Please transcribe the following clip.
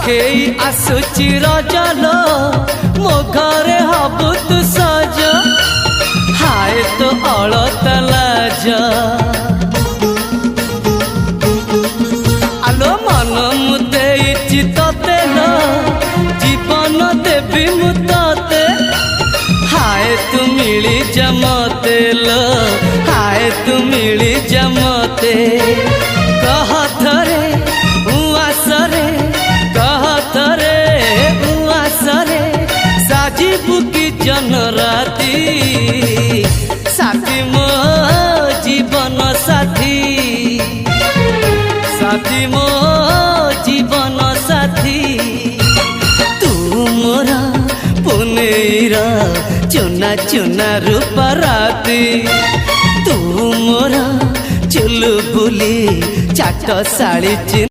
पाखेई आसुची रजलो मो घरे हबु तू सज हाय तो अलता लाज आलो मन मुते चितते लो जीवन देवी मुते हाय तू मिली जमते लो हाय तू मिली जमते कह थरे उआसरे कह थरे उआसरे साजिबु की जन राती साथी मो जीवन साथी साथी मो जीवन साथी तू मोरा पुनेरा चुना चुना रूप राती तू मोरा चुलबुली चाट साड़ी